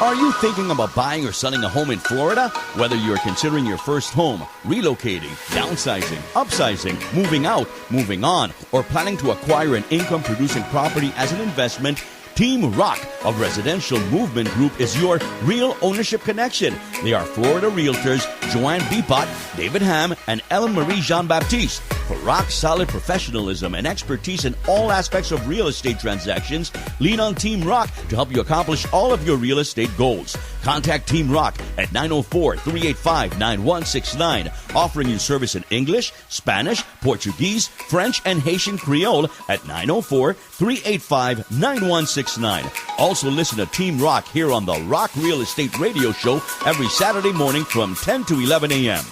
Are you thinking about buying or selling a home in Florida? Whether you're considering your first home, relocating, downsizing, upsizing, moving out, moving on, or planning to acquire an income-producing property as an investment, Team Rock of Residential Movement Group is your real ownership connection. They are Florida realtors Joanne Bipot, David Ham, and Ellen Marie Jean-Baptiste. For rock-solid professionalism and expertise in all aspects of real estate transactions, lean on Team Rock to help you accomplish all of your real estate goals. Contact Team Rock at 904-385-9169, offering you service in English, Spanish, Portuguese, French, and Haitian Creole at 904-385-9169. Also listen to Team Rock here on the Rock Real Estate Radio Show every Saturday morning from 10 to 11 a.m.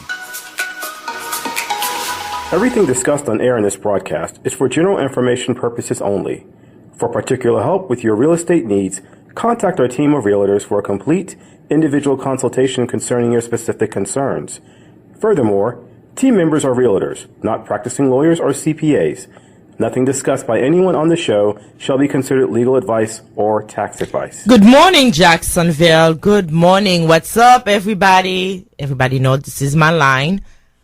Everything discussed on air in this broadcast is for general information purposes only. For particular help with your real estate needs, contact our team of realtors for a complete individual consultation concerning your specific concerns. Furthermore, team members are realtors, not practicing lawyers or CPAs. Nothing discussed by anyone on the show shall be considered legal advice or tax advice. Good morning, Jacksonville. Good morning. What's up, everybody? Everybody knows this is my line.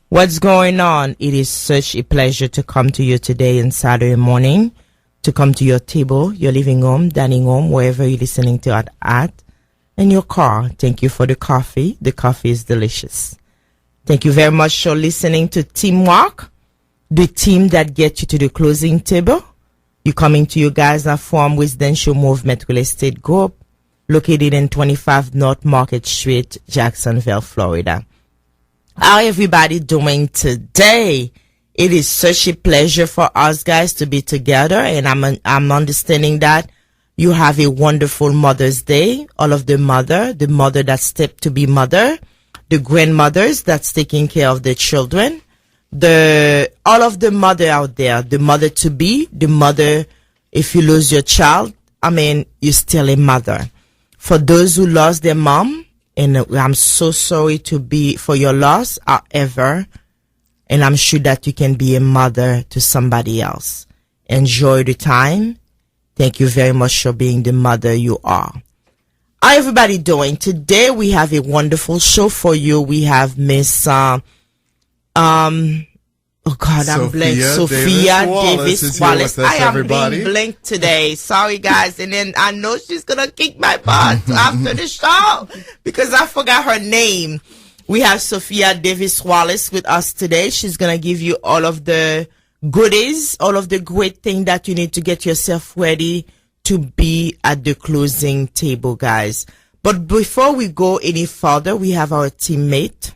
What's going on? It is such a pleasure to come to you today on Saturday morning, to come to your table, your living room, dining room, wherever you're listening to it at, in your car. Thank you for the coffee. The coffee is delicious. Thank you very much for listening to Team Rock, the team that gets you to the closing table. You're coming to you guys from Residential Movement Real Estate Group, located in 25 North Market Street, Jacksonville, Florida. How everybody doing today? It is such a pleasure for us guys to be together, and I'm understanding that you have a wonderful Mother's Day. All of the mother that stepped to be mother, the grandmothers that's taking care of the children, all of the mother out there, the mother to be, the mother, if you lose your child, you're still a mother. For those who lost their mom, and I'm so sorry for your loss, however, and I'm sure that you can be a mother to somebody else. Enjoy the time. Thank you very much for being the mother you are. How everybody doing? Today we have a wonderful show for you. We have Miss Sophia Davis Wallace. I am being blinked today. Sorry, guys. And then I know she's going to kick my butt after the show because I forgot her name. We have Sophia Davis Wallace with us today. She's going to give you all of the goodies, all of the great things that you need to get yourself ready to be at the closing table, guys. But before we go any further, we have our teammate.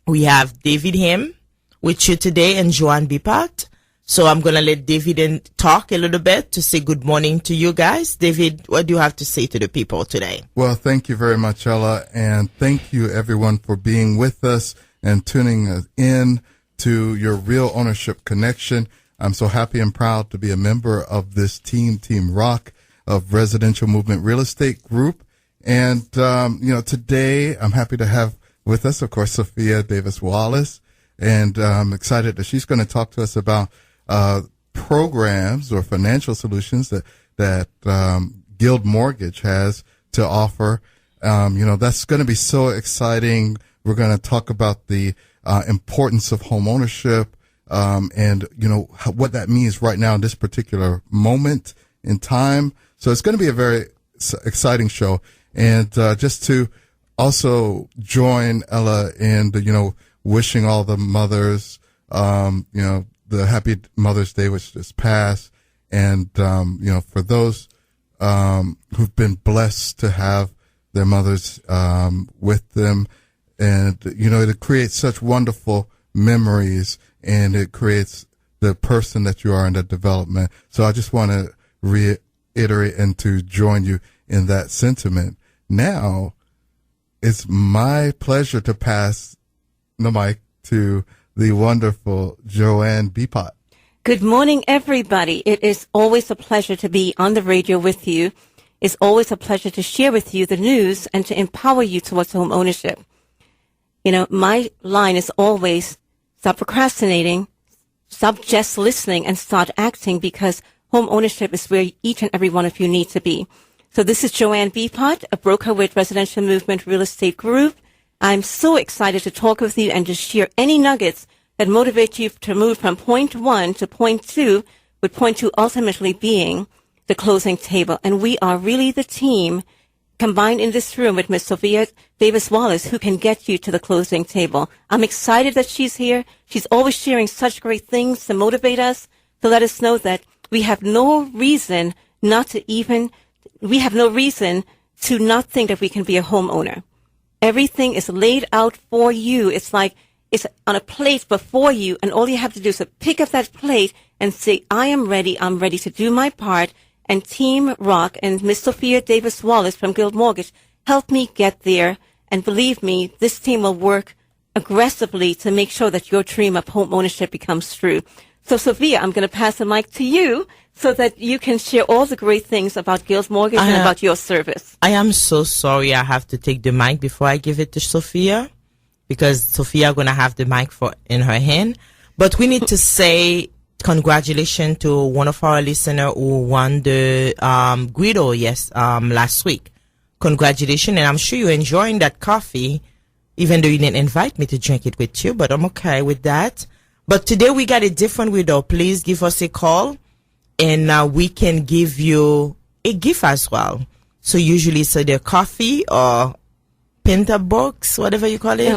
We have David Ham with you today and Joanne Bipot. So I'm going to let David talk a little bit to say good morning to you guys. David, what do you have to say to the people today? Well, thank you very much, Ella, and thank you everyone for being with us and tuning in to your Real Ownership Connection. I'm so happy and proud to be a member of this Team Rock of Residential Movement Real Estate Group. And, today I'm happy to have with us, of course, Sophia Davis Wallace. And I'm excited that she's going to talk to us about programs or financial solutions that Guild Mortgage has to offer. That's going to be so exciting. We're going to talk about the importance of home ownership and what that means right now in this particular moment in time. So it's going to be a very exciting show. And just to also join Ella in wishing all the mothers, the happy Mother's Day, which just passed. And, for those, who've been blessed to have their mothers, with them. And, it creates such wonderful memories and it creates the person that you are in the development. So I just want to reiterate and to join you in that sentiment. Now, it's my pleasure to pass the mic to the wonderful Joanne Bipot. Good morning, everybody. It is always a pleasure to be on the radio with you. It's always a pleasure to share with you the news and to empower you towards home ownership. My line is always stop procrastinating, stop just listening, and start acting, because home ownership is where each and every one of you need to be. So this is Joanne Beapot, a broker with Residential Movement Real Estate Group. I'm so excited to talk with you and to share any nuggets that motivate you to move from point 1 to point 2, with point 2 ultimately being the closing table. And we are really the team combined in this room with Miss Sophia Davis-Wallace who can get you to the closing table. I'm excited that she's here. She's always sharing such great things to motivate us, to let us know that we have no reason not to not think that we can be a homeowner. Everything is laid out for you. It's like it's on a plate before you, and all you have to do is pick up that plate and say, I am ready. I'm ready to do my part. And Team Rock and Miss Sophia Davis-Wallace from Guild Mortgage help me get there. And believe me, this team will work aggressively to make sure that your dream of home ownership becomes true. So, Sophia, I'm going to pass the mic to you so that you can share all the great things about Guild Mortgage and about your service. I am so sorry I have to take the mic before I give it to Sophia, because Sophia going to have the mic in her hand. But we need to say congratulations to one of our listeners who won the Guido last week. Congratulations, and I'm sure you're enjoying that coffee, even though you didn't invite me to drink it with you, but I'm okay with that. But today we got a different Guido. Please give us a call, and we can give you a gift as well. So usually it's either coffee or Peterbrook's, whatever you call it. Yeah.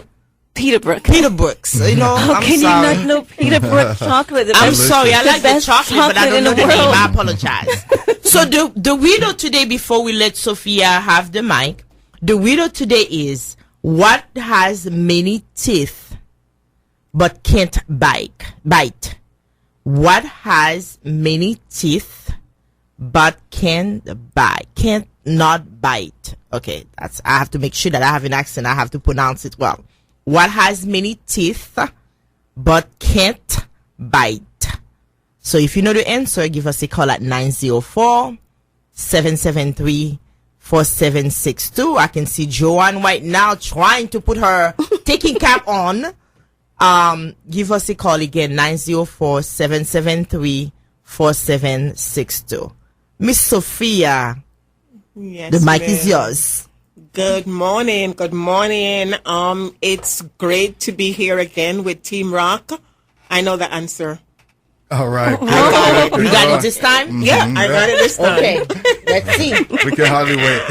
Peterbrook. Peterbrook's. You know, How I'm can sorry. you not know Peterbrook chocolate? I'm sorry, I like the best chocolate, but I don't chocolate know in the the name. world. I apologize. So the widow today, before we let Sophia have the mic, the widow today is what has many teeth but can't bite. What has many teeth but can't not bite. Okay, I have to make sure that I have an accent. I have to pronounce it well. What has many teeth but can't bite? So if you know the answer, give us a call at 904-773-4762. I can see Joanne right now trying to put her taking cap on. Give us a call again, 904-773-4762. Miss Sophia, Yes, the mic ma'am. is yours. Good morning. Good morning. It's great to be here again with Team Rock. I know the answer. All right. You got it this time? Yeah, I got it this time. Okay, let's see. We can hardly wait.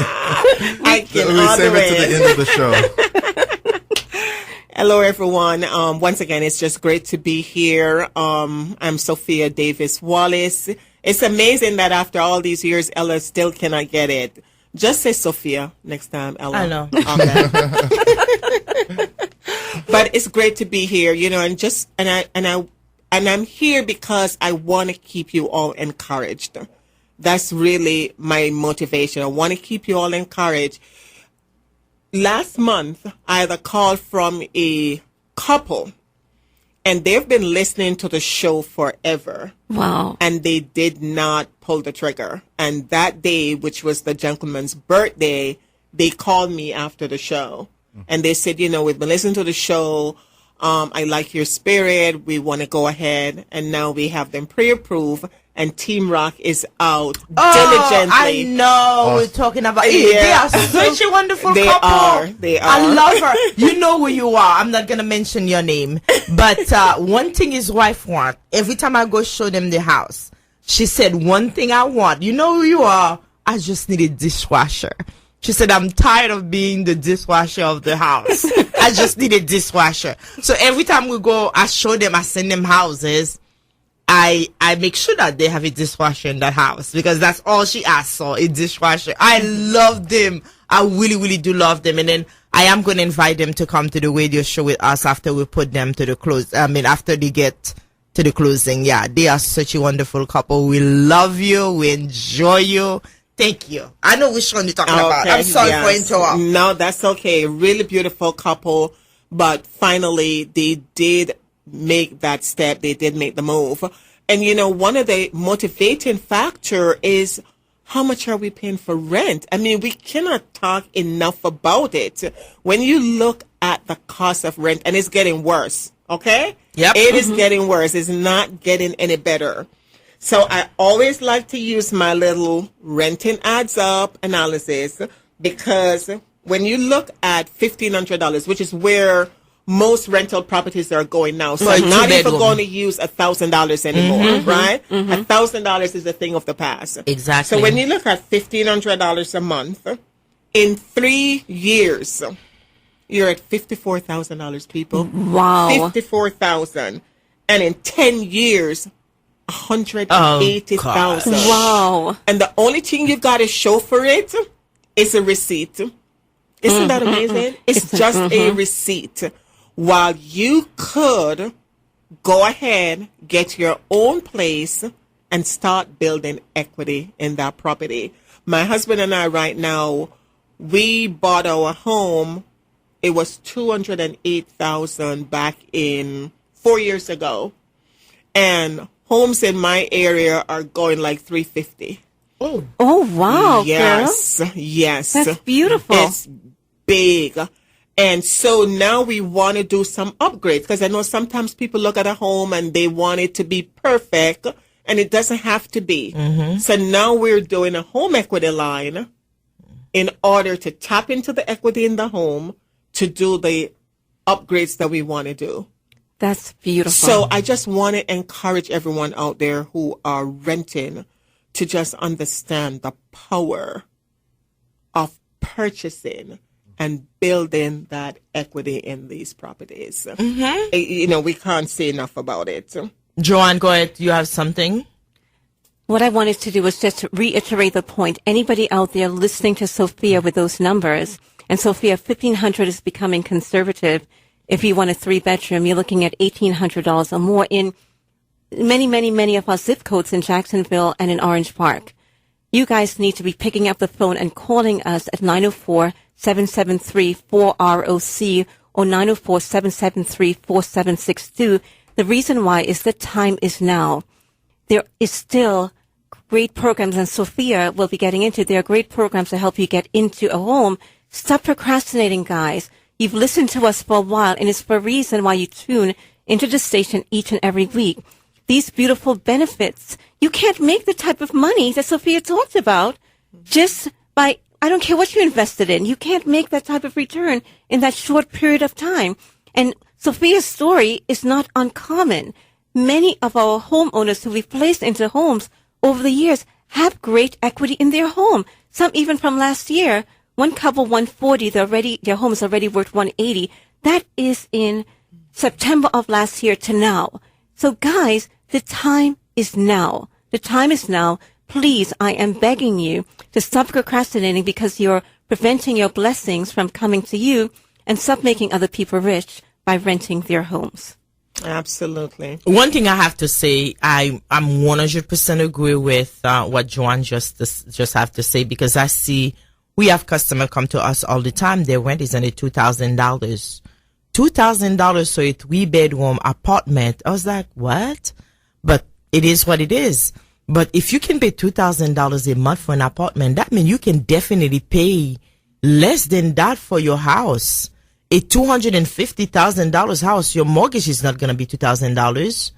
I can We save it to the wait. end of the show. Hello, everyone. Once again, it's just great to be here. I'm Sophia Davis-Wallace. It's amazing that after all these years, Ella still cannot get it. Just say Sophia next time, Ella. I know. Okay. But it's great to be here, and I'm here because I want to keep you all encouraged. That's really my motivation. I want to keep you all encouraged. Last month, I had a call from a couple, and they've been listening to the show forever. Wow. And they did not pull the trigger. And that day, which was the gentleman's birthday, they called me after the show. And they said, we've been listening to the show. I like your spirit. We want to go ahead. And now we have them pre-approved. And Team Rock is out diligently. I know we're talking about it. Yeah. They are such a wonderful They couple. are. They are. I love her. You know who you are. I'm not gonna mention your name, but one thing his wife wants. Every time I go show them the house, she said, "One thing I want. You know who you are. I just need a dishwasher." She said, "I'm tired of being the dishwasher of the house. I just need a dishwasher." So every time we go, I show them. I send them houses. I make sure that they have a dishwasher in that house because that's all she asked for, a dishwasher. I love them. I really, really do love them. And then I am going to invite them to come to the radio show with us after we put them to the close. After they get to the closing. Yeah, they are such a wonderful couple. We love you. We enjoy you. Thank you. I know which one you're talking about. I'm sorry for interrupting. No, that's okay. Really beautiful couple. But finally, they did make that step. They did make the move. And, one of the motivating factor is how much are we paying for rent? I mean, we cannot talk enough about it. When you look at the cost of rent, and it's getting worse, okay? Yep. It is getting worse. It's not getting any better. So I always like to use my little renting adds up analysis, because when you look at $1,500, which is where most rental properties are going now, so I'm not even going to use $1,000 anymore, right? $1,000 is a thing of the past. Exactly. So when you look at $1,500 a month, in 3 years, you're at $54,000, people. Wow. $54,000. And in 10 years, $180,000. Wow. And the only thing you've got to show for it is a receipt. Isn't that amazing? It's just a receipt. While you could go ahead, get your own place, and start building equity in that property. My husband and I right now, we bought our home. It was $208,000 back in 4 years ago. And homes in my area are going like $350,000. Oh, wow. Yes, girl. yes. That's beautiful. It's big. And so now we want to do some upgrades, because I know sometimes people look at a home and they want it to be perfect, and it doesn't have to be. So now we're doing a home equity line in order to tap into the equity in the home to do the upgrades that we want to do. That's beautiful. So I just want to encourage everyone out there who are renting to just understand the power of purchasing and building that equity in these properties. You know, we can't say enough about it. Joanne, go ahead. You have something? What I wanted to do was just to reiterate the point. Anybody out there listening to Sophia with those numbers, and Sophia, 1,500 is becoming conservative. If you want a 3-bedroom, you're looking at $1,800 or more in many of our zip codes in Jacksonville and in Orange Park. You guys need to be picking up the phone and calling us at 904-773-4ROC or 904-773-4762. The reason why is the time is now. There is still great programs, and Sophia will be getting into. There are great programs to help you get into a home. Stop procrastinating, guys. You've listened to us for a while, and it's for a reason why you tune into the station each and every week. These beautiful benefits, you can't make the type of money that Sophia talked about just by, I don't care what you invested in. You can't make that type of return in that short period of time. And Sophia's story is not uncommon. Many of our homeowners who we've placed into homes over the years have great equity in their home. Some even from last year. One couple 140, their home is already worth 180. That is in September of last year to now. So guys, the time is now. The time is now. Please, I am begging you to stop procrastinating, because you're preventing your blessings from coming to you, and stop making other people rich by renting their homes. Absolutely. One thing I have to say, I'm 100% agree with what Joanne just have to say, because I see we have customers come to us all the time. Their rent is only $2,000. $2,000 for a 3-bedroom apartment. I was like, what? But it is what it is. But if you can pay $2,000 a month for an apartment, that means you can definitely pay less than that for your house. A $250,000 house, your mortgage is not going to be $2,000.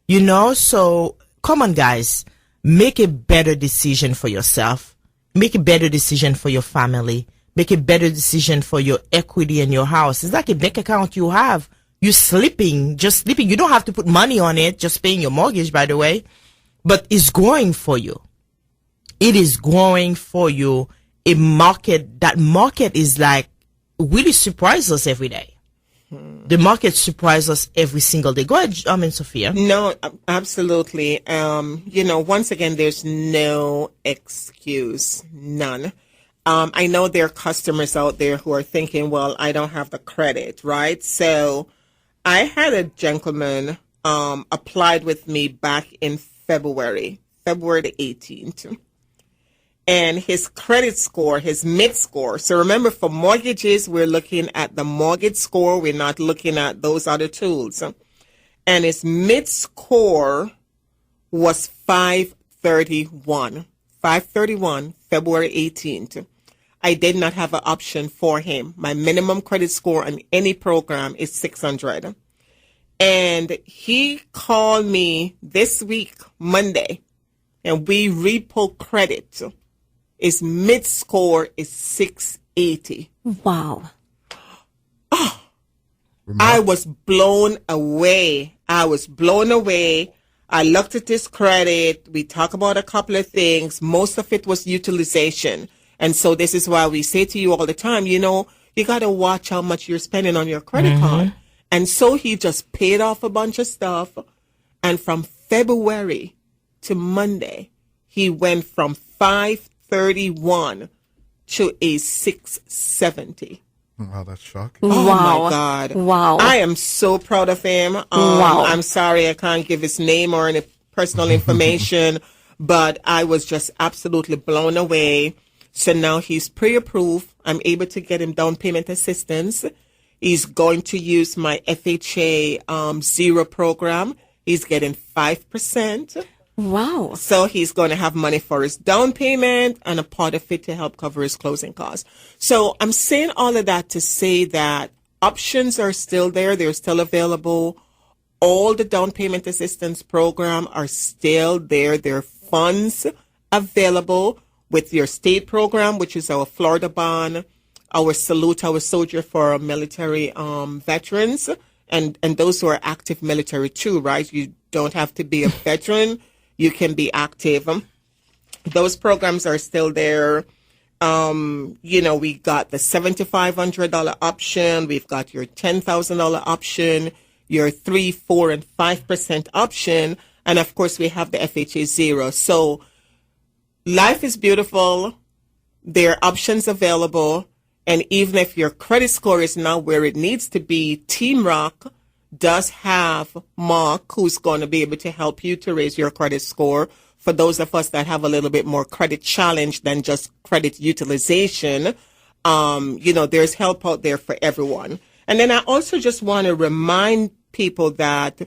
You know, so come on, guys. Make a better decision for yourself. Make a better decision for your family. Make a better decision for your equity in your house. It's like a bank account you have. You're sleeping, just sleeping. You don't have to put money on it, just paying your mortgage, by the way. But it's growing for you. It is growing for you. That market is like, really surprise us every day. The market surprises us every single day. Go ahead, Sophia. No, absolutely. You know, once again, there's no excuse, none. I know there are customers out there who are thinking, well, I don't have the credit, right? So I had a gentleman applied with me back in February the 18th. And his credit score, his mid score. So remember, for mortgages, we're looking at the mortgage score. We're not looking at those other tools. And his mid score was 531. 531, February 18th. I did not have an option for him. My minimum credit score on any program is 600. And he called me this week, Monday, and we repo credit, his mid score is 680. Wow. I was blown away. I looked at his credit. We talked about a couple of things. Most of it was utilization. And so this is why we say to you all the time, you got to watch how much you're spending on your credit card. And so he just paid off a bunch of stuff. And from February to Monday, he went from 531 to a 670. Wow, that's shocking. Oh Wow. my God. Wow. I am so proud of him. Wow. I'm sorry I can't give his name or any personal information, but I was just absolutely blown away. So now he's pre-approved. I'm able to get him down payment assistance. He's going to use my FHA Zero program. He's getting 5%. Wow. So he's going to have money for his down payment and a part of it to help cover his closing costs. So I'm saying all of that to say that options are still there. They're still available. All the down payment assistance program are still there. There are funds available with your state program, which is our Florida bond, our Salute Our Soldier for our military veterans, and those who are active military too, right? You don't have to be a veteran. You can be active. Those programs are still there. We got the $7,500 option. We've got your $10,000 option, your 3%, 4%, and 5% option. And of course, we have the FHA Zero. So life is beautiful. There are options available. And even if your credit score is not where it needs to be, Team Rock does have Mark, who's going to be able to help you to raise your credit score. For those of us that have a little bit more credit challenge than just credit utilization, there's help out there for everyone. And then I also just want to remind people that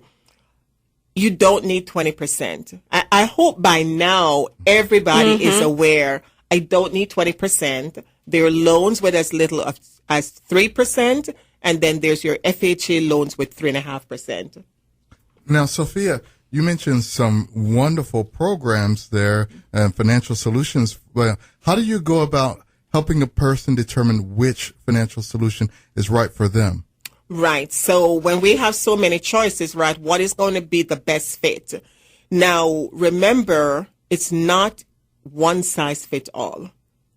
you don't need 20%. I hope by now everybody is aware I don't need 20%. There are loans with as little as 3%. And then there's your FHA loans with 3.5%. Now, Sophia, you mentioned some wonderful programs there and financial solutions. Well, how do you go about helping a person determine which financial solution is right for them? Right. So when we have so many choices, right, what is going to be the best fit? Now, remember, it's not one size fits all.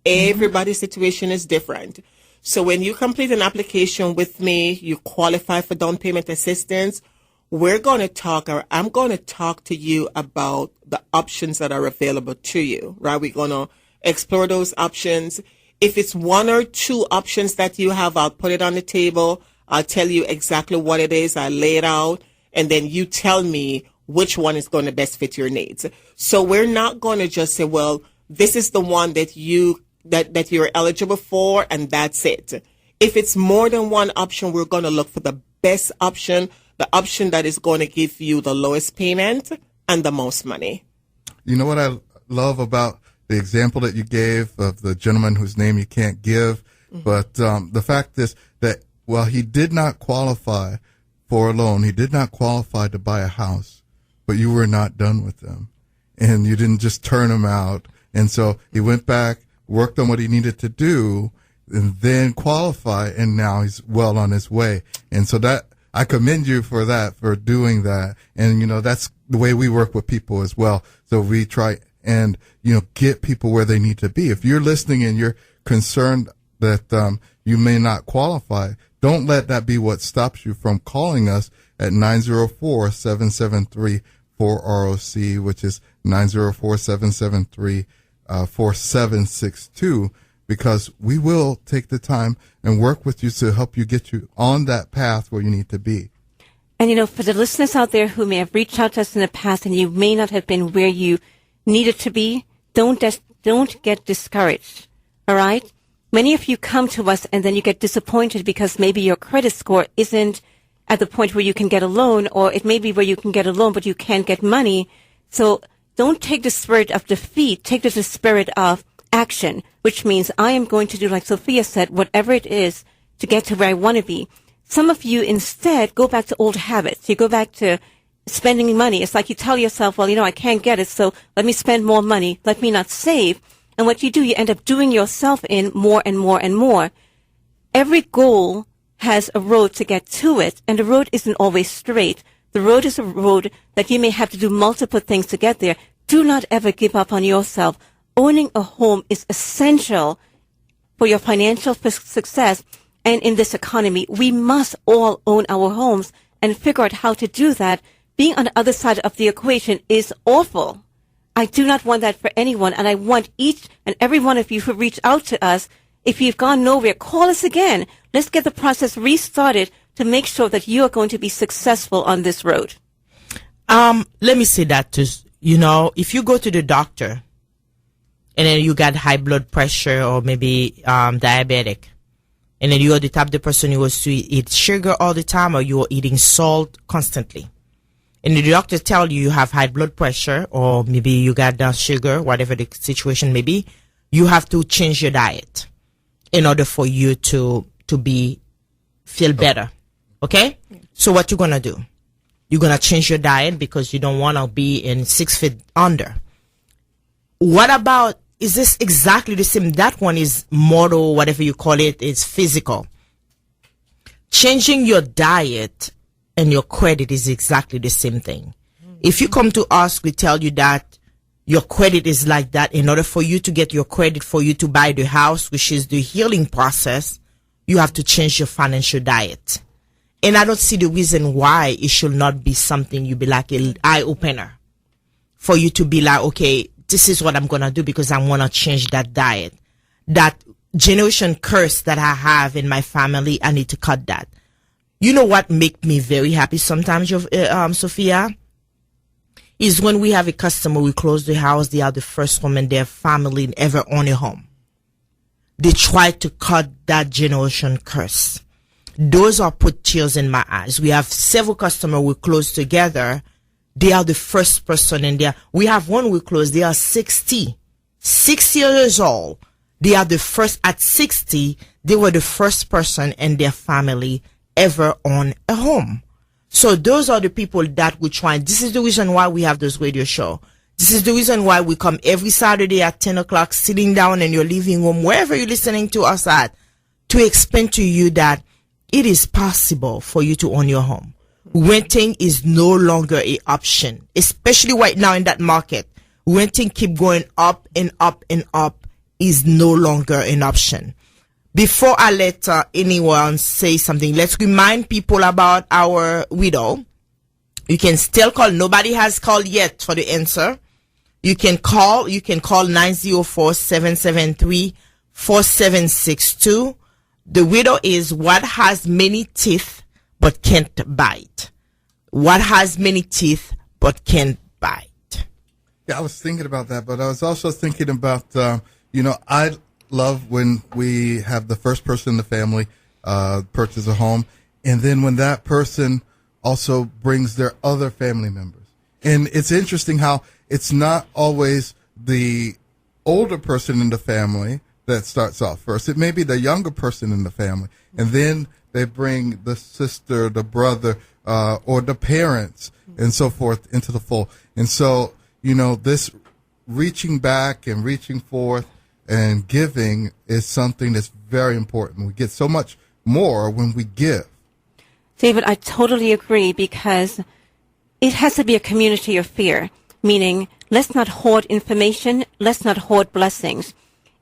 Everybody's situation is different. So when you complete an application with me, you qualify for down payment assistance, I'm going to talk to you about the options that are available to you, right? We're going to explore those options. If it's one or two options that you have, I'll put it on the table. I'll tell you exactly what it is. I lay it out, and then you tell me which one is going to best fit your needs. So we're not going to just say, well, this is the one that you're eligible for, and that's it. If it's more than one option, we're going to look for the best option, the option that is going to give you the lowest payment and the most money. You know what I love about the example that you gave of the gentleman whose name you can't give, but the fact is that while he did not qualify for a loan, he did not qualify to buy a house, but you were not done with him, and you didn't just turn him out. And so he went back, worked on what he needed to do, and then qualify, and now he's well on his way. And so that, I commend you for that, for doing that. And, that's the way we work with people as well. So we try and, get people where they need to be. If you're listening and you're concerned that you may not qualify, don't let that be what stops you from calling us at 904-773-4ROC, which is 904-773-4762, because we will take the time and work with you to help you get you on that path where you need to be. And, for the listeners out there who may have reached out to us in the past and you may not have been where you needed to be, don't get discouraged. All right? Many of you come to us and then you get disappointed because maybe your credit score isn't at the point where you can get a loan, or it may be where you can get a loan but you can't get money. So don't take the spirit of defeat. Take the spirit of action, which means I am going to do, like Sophia said, whatever it is to get to where I want to be. Some of you instead go back to old habits. You go back to spending money. It's like you tell yourself, well, I can't get it, so let me spend more money. Let me not save. And what you do, you end up doing yourself in more and more and more. Every goal has a road to get to it, and the road isn't always straight. The road is a road that you may have to do multiple things to get there. Do not ever give up on yourself. Owning a home is essential for your financial success. And in this economy, we must all own our homes and figure out how to do that. Being on the other side of the equation is awful. I do not want that for anyone, and I want each and every one of you who reach out to us, if you've gone nowhere, call us again. Let's get the process restarted to make sure that you are going to be successful on this road. Let me say that too. If you go to the doctor and then you got high blood pressure or maybe diabetic, and then you're the type of person who wants to eat sugar all the time, or you're eating salt constantly, and the doctor tell you have high blood pressure, or maybe you got down sugar, whatever the situation may be, you have to change your diet in order for you to feel better. Okay? So what you're gonna do? You're gonna change your diet because you don't want to be in 6 feet under. What about, is this exactly the same? That one is moral, whatever you call it, is physical. Changing your diet and your credit is exactly the same thing. If you come to us, we tell you that your credit is like that. In order for you to get your credit, for you to buy the house, which is the healing process, you have to change your financial diet. And I don't see the reason why it should not be something you be like an eye-opener for you to be like, okay, this is what I'm going to do because I want to change that diet. That generation curse that I have in my family, I need to cut that. You know what make me very happy sometimes, Sophia? Is when we have a customer, we close the house, they are the first one in their family ever own a home. They try to cut that generation curse. Those are put tears in my eyes. We have several customers we close together. They are the first person in there. We have one we close. They are 6 years old. They are the first at 60. They were the first person in their family ever own a home. So those are the people that we try. This is the reason why we have this radio show. This is the reason why we come every Saturday at 10 o'clock, sitting down in your living room, wherever you're listening to us at, to explain to you that it is possible for you to own your home. Renting is no longer an option, especially right now in that market. Renting keep going up and up and up is no longer an option. Before I let anyone say something, let's remind people about our widow. You can still call. Nobody has called yet for the answer. You can call 904-773-4762. The widow is what has many teeth but can't bite. What has many teeth but can't bite. Yeah, I was thinking about that, but I was also thinking about, I love when we have the first person in the family purchase a home, and then when that person also brings their other family members. And it's interesting how it's not always the older person in the family that starts off first. It may be the younger person in the family, and then they bring the sister, the brother, or the parents, and so forth into the fold. And so, this reaching back and reaching forth and giving is something that's very important. We get so much more when we give. David, I totally agree, because it has to be a community affair, meaning let's not hoard information, let's not hoard blessings.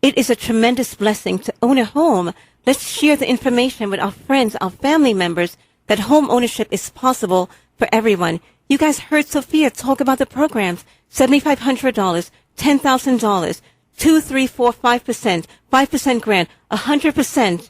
It is a tremendous blessing to own a home. Let's share the information with our friends, our family members, that home ownership is possible for everyone. You guys heard Sophia talk about the programs, $7,500, $10,000, 2, 3, 4, 5%, 5% grant, 100%.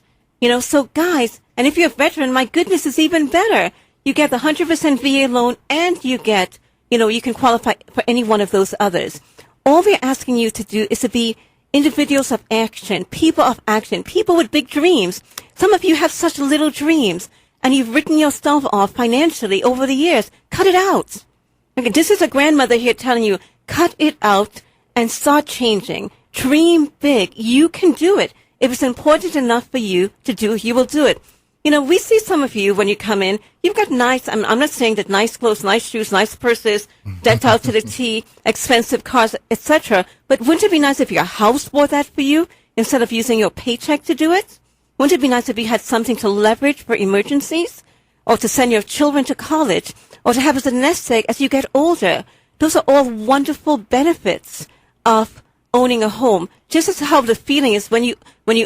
So guys, and if you're a veteran, my goodness, it's even better. You get the 100% VA loan, and you get, you can qualify for any one of those others. All we're asking you to do is to be individuals of action, people with big dreams. Some of you have such little dreams, and you've written yourself off financially over the years. Cut it out. Okay, this is a grandmother here telling you, cut it out and start changing. Dream big. You can do it. If it's important enough for you to do, you will do it. we see some of you when you come in, you've got nice, I'm not saying that nice clothes, nice shoes, nice purses, decked out to the T, expensive cars, etc. But wouldn't it be nice if your house bought that for you instead of using your paycheck to do it? Wouldn't it be nice if you had something to leverage for emergencies? Or to send your children to college? Or to have as a nest egg as you get older? Those are all wonderful benefits of owning a home. Just as how the feeling is when you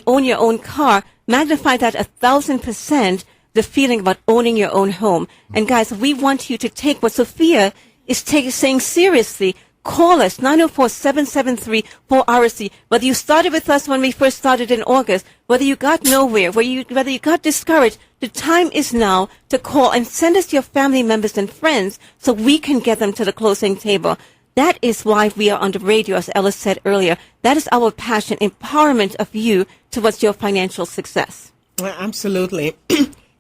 own your own car, magnify that 1,000%, the feeling about owning your own home. And guys, we want you to take what Sophia is saying seriously. Call us, 904-773-4RC. Whether you started with us when we first started in August, whether you got nowhere, whether you got discouraged, the time is now to call and send us your family members and friends so we can get them to the closing table. That is why we are on the radio, as Ella said earlier. That is our passion, empowerment of you towards your financial success. Well, absolutely.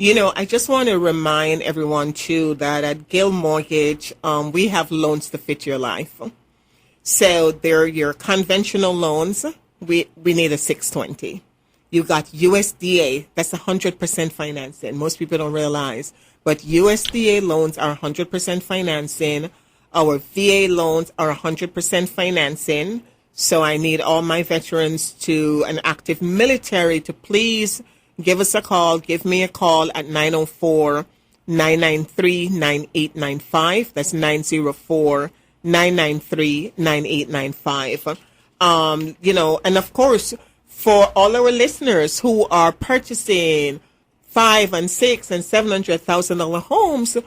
I just want to remind everyone, too, that at Gill Mortgage, we have loans to fit your life. So they're your conventional loans. We need a 620. You got USDA. That's 100% financing. Most people don't realize. But USDA loans are 100% financing. Our VA loans are 100% financing. So I need all my veterans to an active military to please give us a call. Give me a call at 904-993-9895. That's 904-993-9895. And of course, for all our listeners who are purchasing $500,000 and $600,000 and $700,000 homes,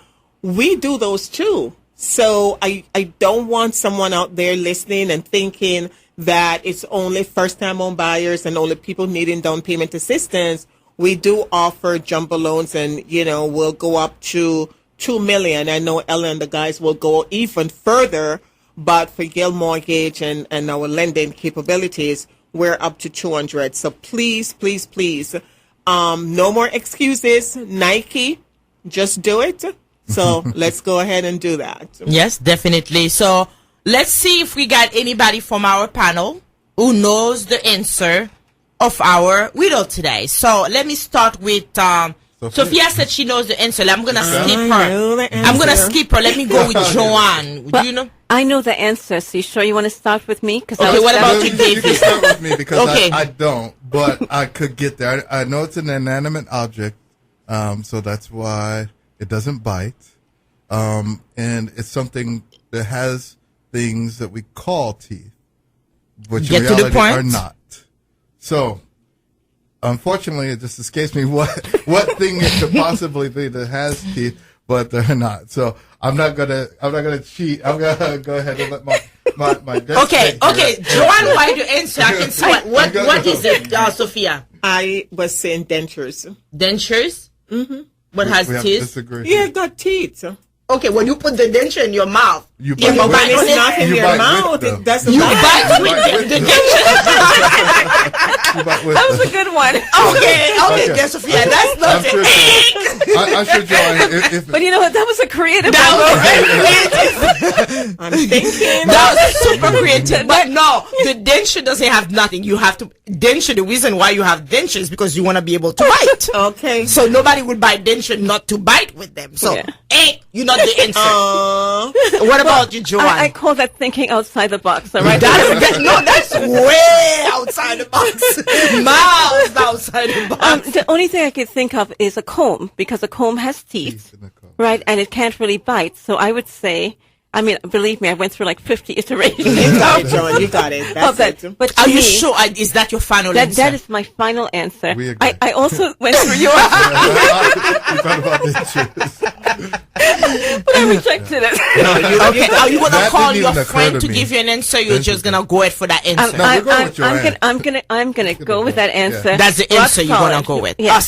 we do those too. So I don't want someone out there listening and thinking that it's only first-time home buyers and only people needing down payment assistance. We do offer jumbo loans, and, we'll go up to $2 million. I know Ella and the guys will go even further, but for Gill Mortgage and our lending capabilities, we're up to $200. So please, please, please, no more excuses. Nike, just do it. So let's go ahead and do that. Yes, definitely. So let's see if we got anybody from our panel who knows the answer of our riddle today. So let me start with Sophia said she knows the answer. I'm gonna skip her. I'm gonna skip her. Let me go with Joanne. Do you know? I know the answer. So you sure you want to start with me? Okay, what about you, David? You can start with me because I don't, but I could get there. I know it's an inanimate object, so that's why it doesn't bite, and it's something that has things that we call teeth, which in reality are not. So, unfortunately, it just escapes me what thing it could possibly be that has teeth, but they're not. So I'm not gonna cheat. I'm gonna go ahead and let my Okay. Joanne, why do you answer? I can see what is it, Sophia? I was saying dentures. Dentures? Mm-hmm. What has teeth? Yeah, it got teeth. Okay, when you put the denture in your mouth, but it's not in your mouth. It doesn't. You bite with the denture. That was a good one. Okay, Sophia, that's not it. I'm sure, Joanne. But you know what? That was a creative one. I'm thinking that was super creative. But no, the denture doesn't have nothing. You have to denture. The reason why you have denture is because you want to be able to bite. Okay. So nobody would buy denture not to bite with them. So you're not the answer. What about you, Joanne? I call that thinking outside the box. All right. That's way outside the box. Miles outside the box. The only thing I could think of is a comb, because a comb has teeth, right? And it can't really bite. So I would say, I mean, believe me, I went through like 50 iterations. You got it, Joanne. You got it. That's it. But are you sure? Is that your final answer? That is my final answer. We agree. I also went through yours. But I rejected it. Okay. Are you gonna call your friend to give you an answer? You're just gonna go ahead for that answer. No, we're going with Joanne. I'm gonna go with that answer. Yeah. That's the answer you're gonna go with. Yeah.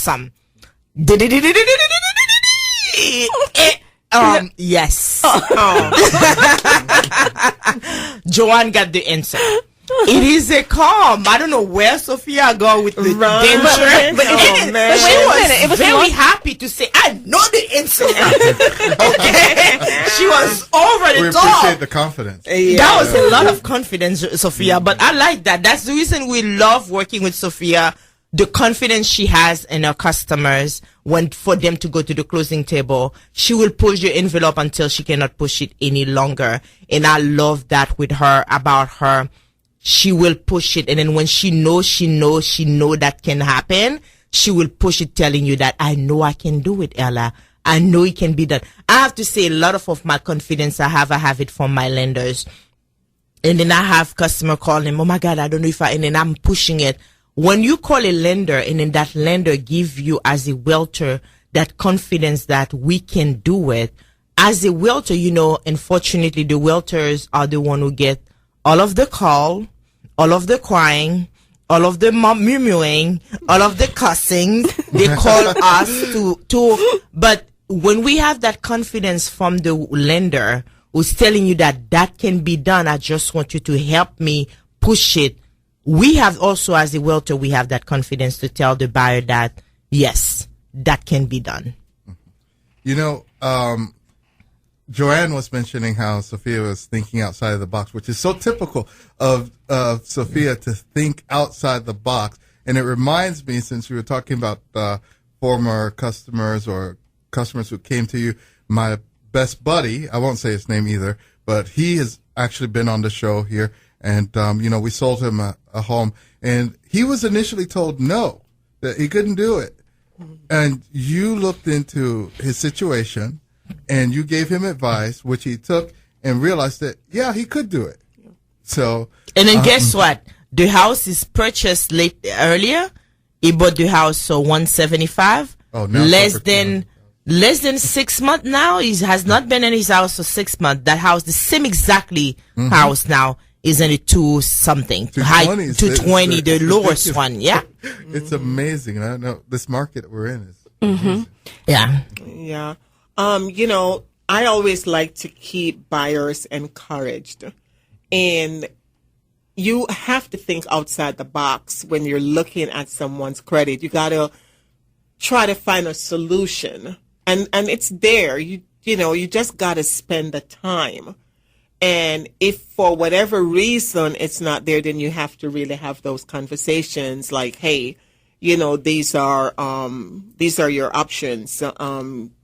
Awesome. Yes. Joanne got the answer. It is a comb. I don't know where Sophia go with the denture, but she was very happy to say, "I know the answer." Okay, she was over the top. We appreciate the confidence. That was a lot of confidence, Sophia. But I like that. That's the reason we love working with Sophia. The confidence she has in her customers when for them to go to the closing table, she will push your envelope until she cannot push it any longer. And I love that with her, about her. She will push it, and then when she know that can happen, she will push it, telling you that I know I can do it, Ella. I know it can be done. I have to say, a lot of my confidence I have it from my lenders. And then I have customer calling, oh my God, I don't know and then I'm pushing it. When you call a lender and then that lender give you as a realtor that confidence that we can do it, as a realtor, unfortunately the realtors are the one who get all of the call, all of the crying, all of the murmuring, all of the cussing. They call us but when we have that confidence from the lender who's telling you that can be done, I just want you to help me push it. We have also, as a realtor, we have that confidence to tell the buyer that, yes, that can be done. Joanne was mentioning how Sophia was thinking outside of the box, which is so typical of Sophia to think outside the box. And it reminds me, since we were talking about former customers or customers who came to you, my best buddy, I won't say his name either, but he has actually been on the show here. And, we sold him a home. And he was initially told no, that he couldn't do it. And you looked into his situation and you gave him advice, which he took and realized that, yeah, he could do it. So. And then guess what? The house is purchased earlier. He bought the house for $175. Oh, now Less than 6 months now. He has not been in his house for 6 months. That house, the same exactly house now, is in a 2-something. 220, the lowest one. Yeah. It's amazing. I don't know. This market we're in is amazing. Yeah. Yeah. I always like to keep buyers encouraged. And you have to think outside the box when you're looking at someone's credit. You got to try to find a solution. And it's there. You just got to spend the time. And if for whatever reason it's not there, then you have to really have those conversations like, hey, these are your options.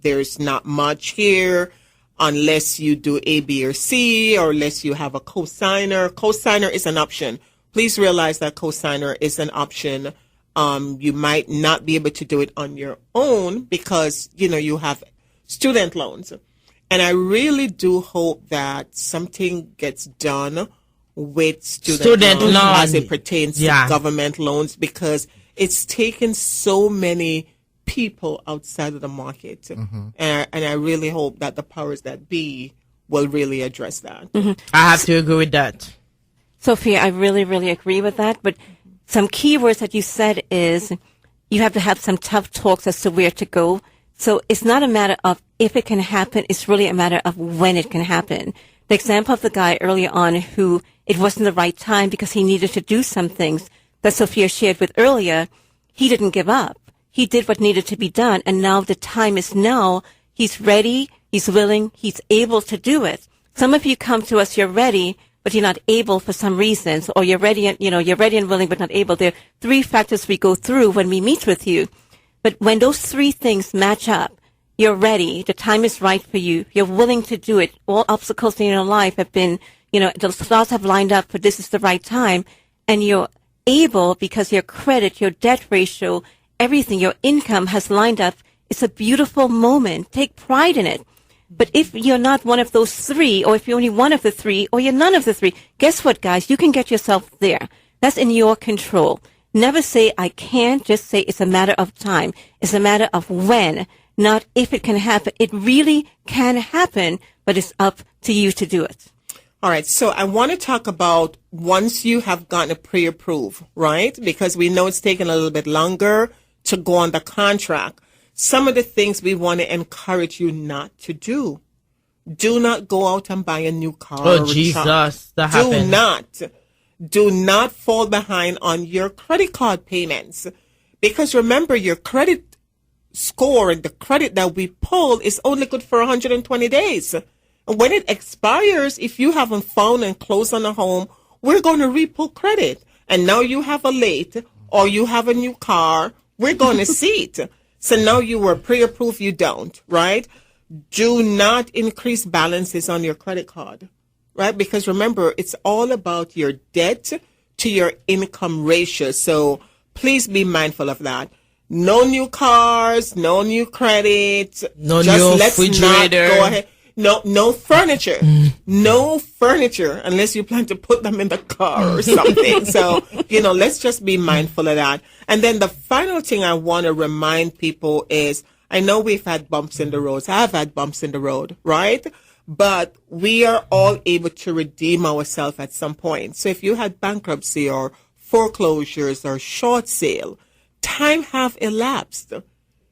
There's not much here unless you do A, B, or C, or unless you have a cosigner. Cosigner is an option. Please realize that cosigner is an option. You might not be able to do it on your own because, you have student loans. And I really do hope that something gets done with student loans as it pertains to government loans, because it's taken so many people outside of the market. And I really hope that the powers that be will really address that. I have to agree with that. Sophia, I really, really agree with that. But some key words that you said is you have to have some tough talks as to where to go. So it's not a matter of if it can happen, it's really a matter of when it can happen. The example of the guy earlier on who it wasn't the right time because he needed to do some things that Sophia shared with earlier, he didn't give up. He did what needed to be done, and now the time is now. He's ready, he's willing, he's able to do it. Some of you come to us, you're ready, but you're not able for some reasons, or you're ready and willing but not able. There are 3 factors we go through when we meet with you. But when those 3 things match up, you're ready, the time is right for you, you're willing to do it. All obstacles in your life have been, the stars have lined up for this is the right time, and you're able because your credit, your debt ratio, everything, your income has lined up. It's a beautiful moment. Take pride in it. But if you're not one of those 3, or if you're only one of the 3, or you're none of the 3, guess what, guys? You can get yourself there. That's in your control. Never say, I can't. Just say it's a matter of time. It's a matter of when, not if it can happen. It really can happen, but it's up to you to do it. All right. So I want to talk about once you have gotten a pre-approved, right? Because we know it's taken a little bit longer to go on the contract. Some of the things we want to encourage you not to do. Do not go out and buy a new car. Oh, Jesus. That happened. Do not fall behind on your credit card payments, because remember, your credit score and the credit that we pull is only good for 120 days. And when it expires, if you haven't found and closed on a home, we're going to re-pull credit. And now you have a late or you have a new car, we're going to see it. So now you were pre-approved, you don't, right? Do not increase balances on your credit card, right? Because remember, it's all about your debt to your income ratio. So please be mindful of that. No new cars, no new credit. No new refrigerator. Not go ahead. No furniture. No furniture unless you plan to put them in the car or something. So, let's just be mindful of that. And then the final thing I want to remind people is, I know we've had bumps in the road. I've had bumps in the road, right? But we are all able to redeem ourselves at some point. So if you had bankruptcy or foreclosures or short sale, time have elapsed.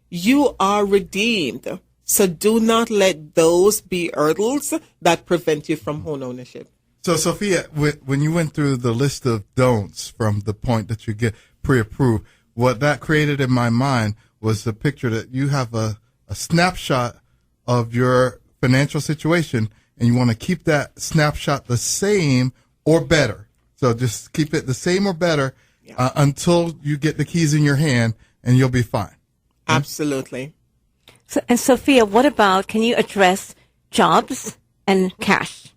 You are redeemed. So do not let those be hurdles that prevent you from home ownership. So, Sophia, when you went through the list of don'ts from the point that you get pre-approved, what that created in my mind was the picture that you have a snapshot of your financial situation, and you want to keep that snapshot the same or better. So just keep it the same or better until you get the keys in your hand, and you'll be fine. Absolutely. So, and Sophia, what about, can you address jobs and cash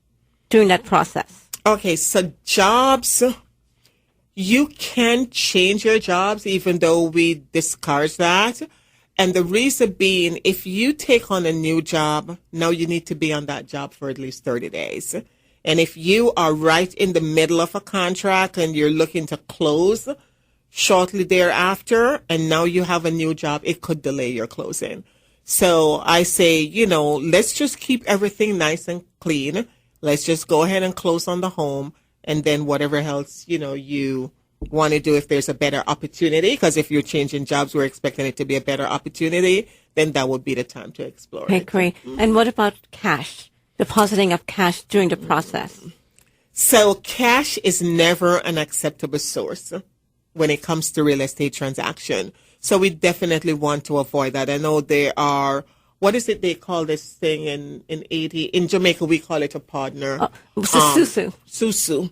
during that process? Okay, so jobs, you can change your jobs even though we discourage that. And the reason being, if you take on a new job, now you need to be on that job for at least 30 days. And if you are right in the middle of a contract and you're looking to close shortly thereafter, and now you have a new job, it could delay your closing. So I say, let's just keep everything nice and clean. Let's just go ahead and close on the home. And then whatever else, you want to do if there's a better opportunity, because if you're changing jobs, we're expecting it to be a better opportunity, then that would be the time to explore I it. agree. And what about cash? Depositing of cash during the process? So cash is never an acceptable source when it comes to real estate transaction. So we definitely want to avoid that. I know there are, what is it they call this thing in Jamaica, we call it a partner. Susu. Susu.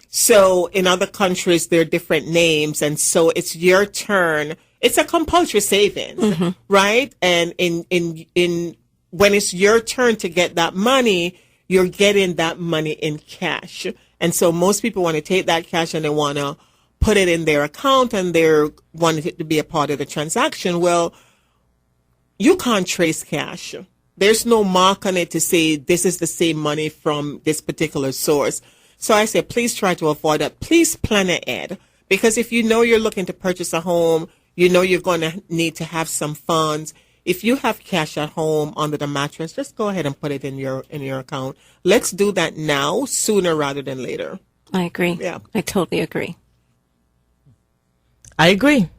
So in other countries, there are different names. And so it's your turn. It's a compulsory savings, right? And when it's your turn to get that money, you're getting that money in cash. And so most people want to take that cash and they want to put it in their account and they want it to be a part of the transaction. Well, you can't trace cash. There's no mark on it to say this is the same money from this particular source. So I say, please try to avoid that. Please plan ahead. Because if you know you're looking to purchase a home, you know you're going to need to have some funds. If you have cash at home under the mattress, just go ahead and put it in your account. Let's do that now, sooner rather than later. I agree. Yeah. I totally agree. I agree.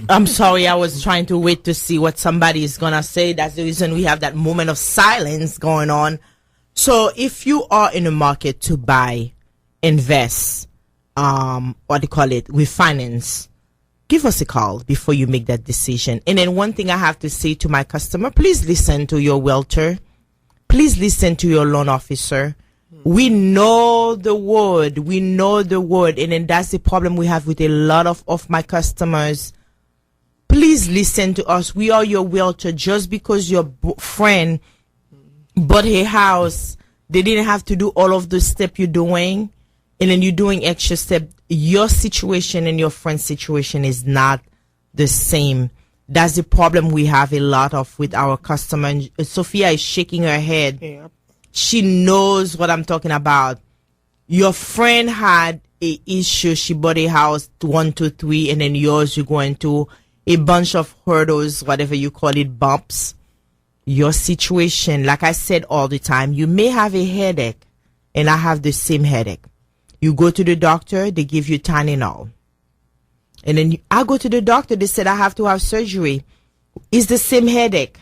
I'm sorry, I was trying to wait to see what somebody is going to say. That's the reason we have that moment of silence going on. So if you are in the market to buy, invest, refinance, give us a call before you make that decision. And then one thing I have to say to my customer, please listen to your realtor. Please listen to your loan officer. We know the word. We know the word. And then that's the problem we have with a lot of my customers. Please listen to us. We are your realtor. Just because your friend bought a house, they didn't have to do all of the steps you're doing. And then you're doing extra step. Your situation and your friend's situation is not the same. That's the problem we have a lot of with our customer. And Sophia is shaking her head. Yeah. She knows what I'm talking about. Your friend had a issue. She bought a house 1, 2, 3, and then yours, you're going to a bunch of hurdles, whatever you call it, bumps. Your situation, like I said all the time, you may have a headache, and I have the same headache. You go to the doctor, they give you Tylenol. And then I go to the doctor, they said I have to have surgery. It's the same headache.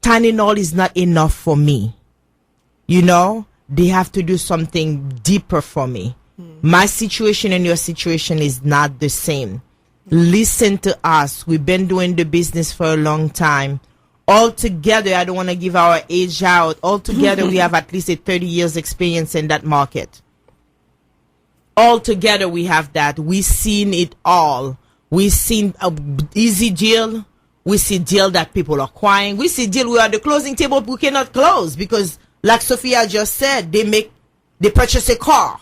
Tylenol is not enough for me. They have to do something deeper for me. My situation and your situation is not the same. Listen to us. We've been doing the business for a long time. All together, I don't want to give our age out. All together, we have at least a 30 years experience in that market. All together, we have that. We've seen it all. We've seen an easy deal. We see deal that people are crying. We see deal we're at the closing table we cannot close because, like Sophia just said, they purchase a car.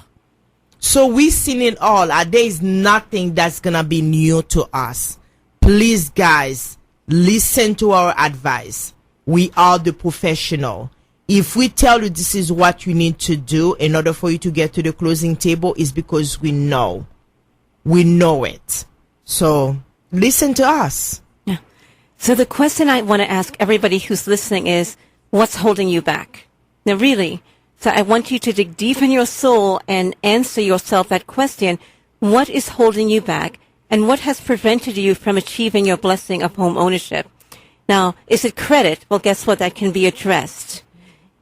So we seen it all. There is nothing that's gonna be new to us. Please, guys, listen to our advice. We are the professional. If we tell you this is what you need to do in order for you to get to the closing table, is because we know. We know it. So listen to us. Yeah. So the question I want to ask everybody who's listening is, what's holding you back? Now, really. So I want you to dig deep in your soul and answer yourself that question. What is holding you back? And what has prevented you from achieving your blessing of home ownership? Now, is it credit? Well, guess what? That can be addressed.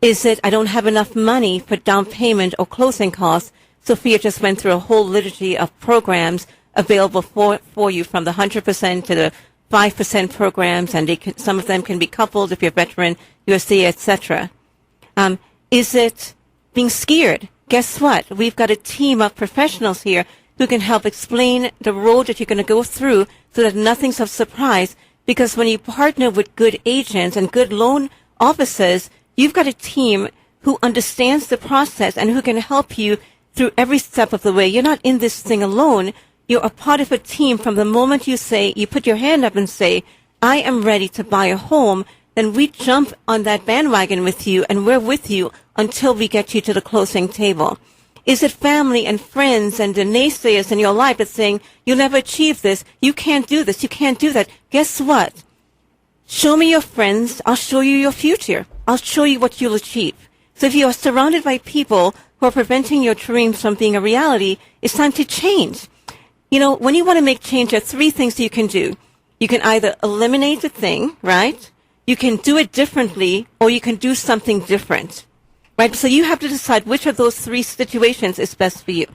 Is it I don't have enough money for down payment or closing costs? Sophia just went through a whole litany of programs available for you, from the 100% to the 5% programs, and some of them can be coupled if you're veteran, USC, etc. Is it being scared? Guess what? We've got a team of professionals here who can help explain the road that you're going to go through so that nothing's of surprise. Because when you partner with good agents and good loan officers, you've got a team who understands the process and who can help you through every step of the way. You're not in this thing alone. You're a part of a team from the moment you put your hand up and say, I am ready to buy a home. Then we jump on that bandwagon with you, and we're with you until we get you to the closing table. Is it family and friends and the naysayers in your life that's saying, you'll never achieve this, you can't do this, you can't do that? Guess what? Show me your friends, I'll show you your future. I'll show you what you'll achieve. So if you are surrounded by people who are preventing your dreams from being a reality, it's time to change. You know, when you want to make change, there are three things you can do. You can either eliminate the thing, right? You can do it differently, or you can do something different, right? So you have to decide which of those three situations is best for you.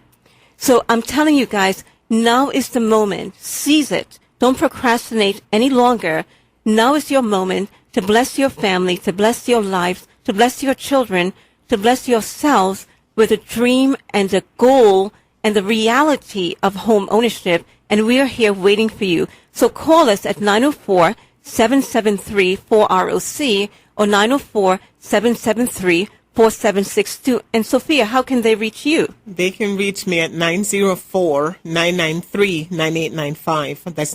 So I'm telling you guys, now is the moment. Seize it. Don't procrastinate any longer. Now is your moment to bless your family, to bless your lives, to bless your children, to bless yourselves with a dream and a goal and the reality of home ownership. And we are here waiting for you. So call us at 904-773-4ROC or 904-773-4762. And Sophia, how can they reach you? They can reach me at 904-993-9895. That's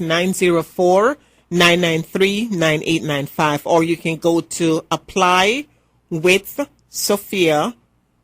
904-993-9895. Or you can go to Apply with Sophia,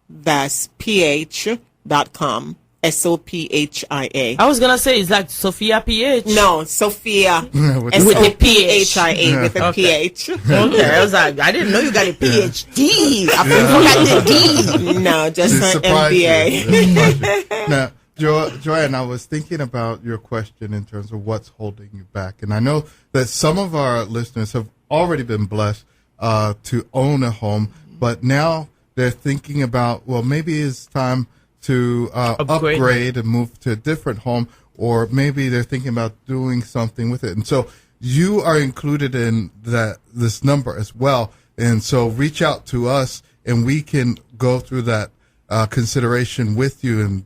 that's PH.com. SOPHIA. I was gonna say it's like Sophia PH. No, Sophia with a PHIA with a PH. Okay, I was like, I didn't know you got a PhD. I forgot the D. No, just an MBA. Now, Joanne, I was thinking about your question in terms of what's holding you back, and I know that some of our listeners have already been blessed to own a home, but now they're thinking about, well, maybe it's time to upgrade and move to a different home, or maybe they're thinking about doing something with it. And so you are included in this number as well. And so reach out to us and we can go through that consideration with you and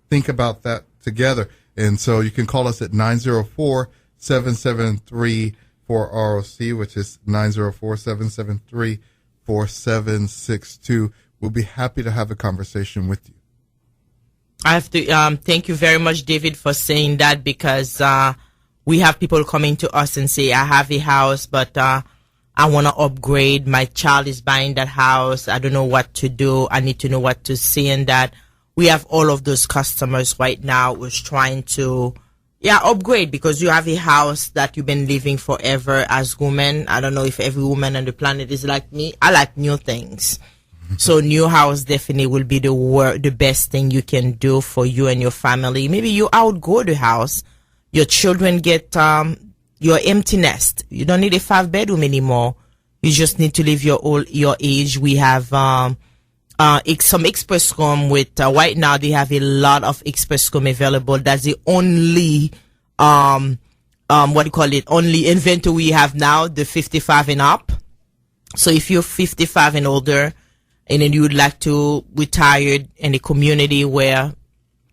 think about that together. And so you can call us at 904-773-4ROC, which is 904-773-4762. We'll be happy to have a conversation with you. I have to thank you very much, David, for saying that, because we have people coming to us and say, I have a house, but I want to upgrade. My child is buying that house. I don't know what to do. I need to know what to say in that. We have all of those customers right now who's trying to upgrade, because you have a house that you've been living forever as women. I don't know if every woman on the planet is like me. I like new things. So new house definitely will be the best thing you can do for you and your family. Maybe you outgrow the house. Your children get your empty nest. You don't need a 5-bedroom anymore. You just need to live your age. We have some express room with right now they have a lot of express room available. That's the only only inventory we have now, the 55 and up. So if you're 55 and older, and then you would like to retire in a community where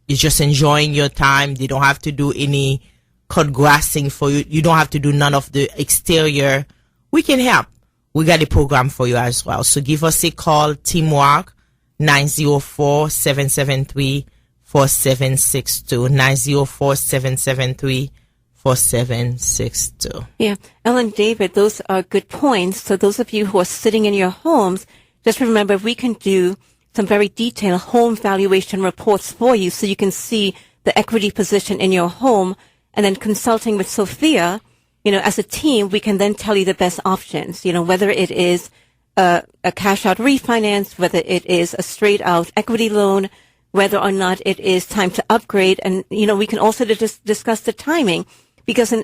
you're just enjoying your time, they don't have to do any cut grassing for you. You don't have to do none of the exterior. We can help. We got a program for you as well. So give us a call, Teamwork, 904-773-4762, 904-773-4762. Yeah. Ellen, David, those are good points. So those of you who are sitting in your homes, just remember we can do some very detailed home valuation reports for you so you can see the equity position in your home. And then consulting with Sophia, as a team, we can then tell you the best options, whether it is a cash out refinance, whether it is a straight out equity loan, whether or not it is time to upgrade. And, we can also discuss the timing because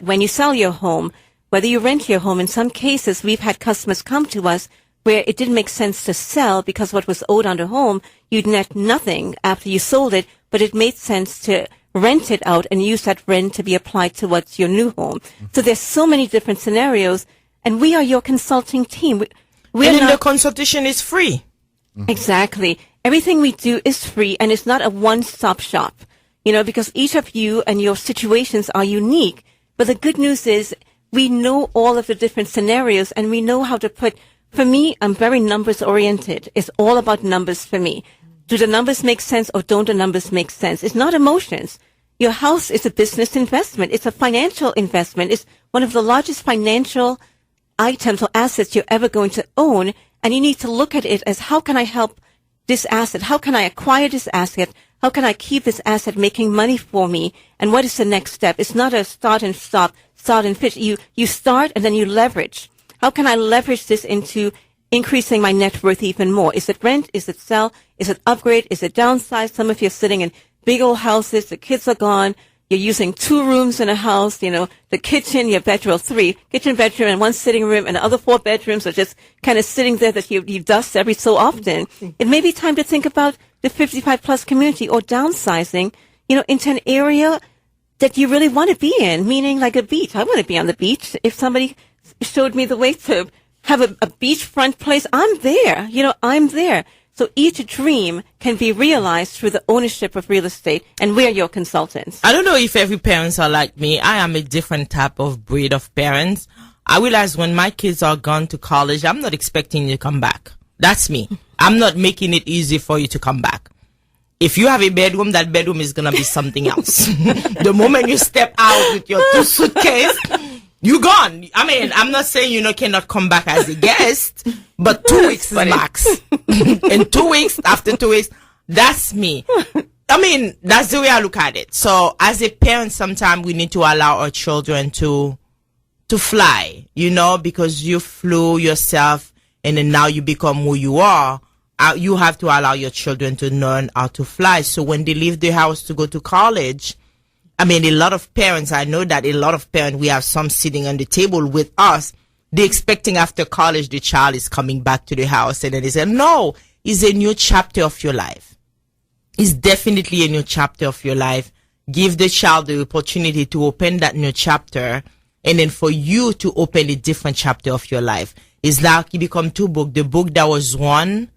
when you sell your home, whether you rent your home, in some cases, we've had customers come to us where it didn't make sense to sell because what was owed on the home, you'd net nothing after you sold it, but it made sense to rent it out and use that rent to be applied towards your new home. So there's so many different scenarios, and we are your consulting team. The consultation is free. Exactly. Everything we do is free, and it's not a one-stop shop, because each of you and your situations are unique. But the good news is we know all of the different scenarios, and we know how to put. For me, I'm very numbers oriented. It's all about numbers for me. Do the numbers make sense or don't the numbers make sense? It's not emotions. Your house is a business investment. It's a financial investment. It's one of the largest financial items or assets you're ever going to own. And you need to look at it as, how can I help this asset? How can I acquire this asset? How can I keep this asset making money for me? And what is the next step? It's not a start and stop, start and finish. You start and then you leverage. How can I leverage this into increasing my net worth even more? Is it rent? Is it sell? Is it upgrade? Is it downsize? Some of you are sitting in big old houses. The kids are gone. You're using 2 rooms in a house. The kitchen, your bedroom, 3 kitchen, bedroom, and 1 sitting room, and the other 4 bedrooms are just kind of sitting there that you dust every so often. It may be time to think about the 55 plus community or downsizing, into an area that you really want to be in, meaning like a beach. I want to be on the beach. If somebody showed me the way to have a beachfront place, I'm there. I'm there. So each dream can be realized through the ownership of real estate, and we're your consultants. I don't know if every parents are like me. I am a different type of breed of parents. I realize when my kids are gone to college, I'm not expecting you to come back. That's me. I'm not making it easy for you to come back. If you have a bedroom, that bedroom is going to be something else. The moment you step out with your 2 suitcases, you gone. I mean, I'm not saying cannot come back as a guest, but 2 weeks is max. And 2 weeks, after 2 weeks, that's me. I mean, that's the way I look at it. So as a parent, sometimes we need to allow our children to fly, because you flew yourself and then now you become who you are. You have to allow your children to learn how to fly. So when they leave the house to go to college, I mean, a lot of parents, I know that a lot of parents, we have some sitting on the table with us, they're expecting after college the child is coming back to the house, and then they say, no, it's a new chapter of your life. It's definitely a new chapter of your life. Give the child the opportunity to open that new chapter, and then for you to open a different chapter of your life. It's like you become 2 books. The book that was 1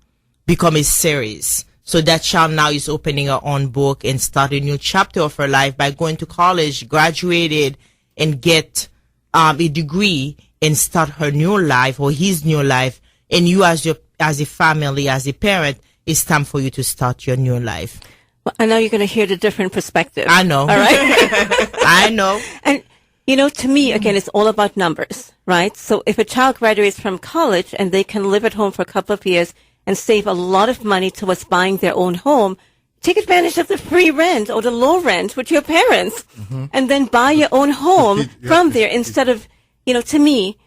become a series. So that child now is opening her own book and start a new chapter of her life by going to college, graduated, and get a degree and start her new life or his new life. And you as a family, as a parent, it's time for you to start your new life. Well, I know you're going to hear the different perspective. I know. All right. I know. And, to me, again, it's all about numbers, right? So if a child graduates from college and they can live at home for a couple of years and save a lot of money towards buying their own home, take advantage of the free rent or the low rent with your parents, and then buy your own home from there instead of, to me,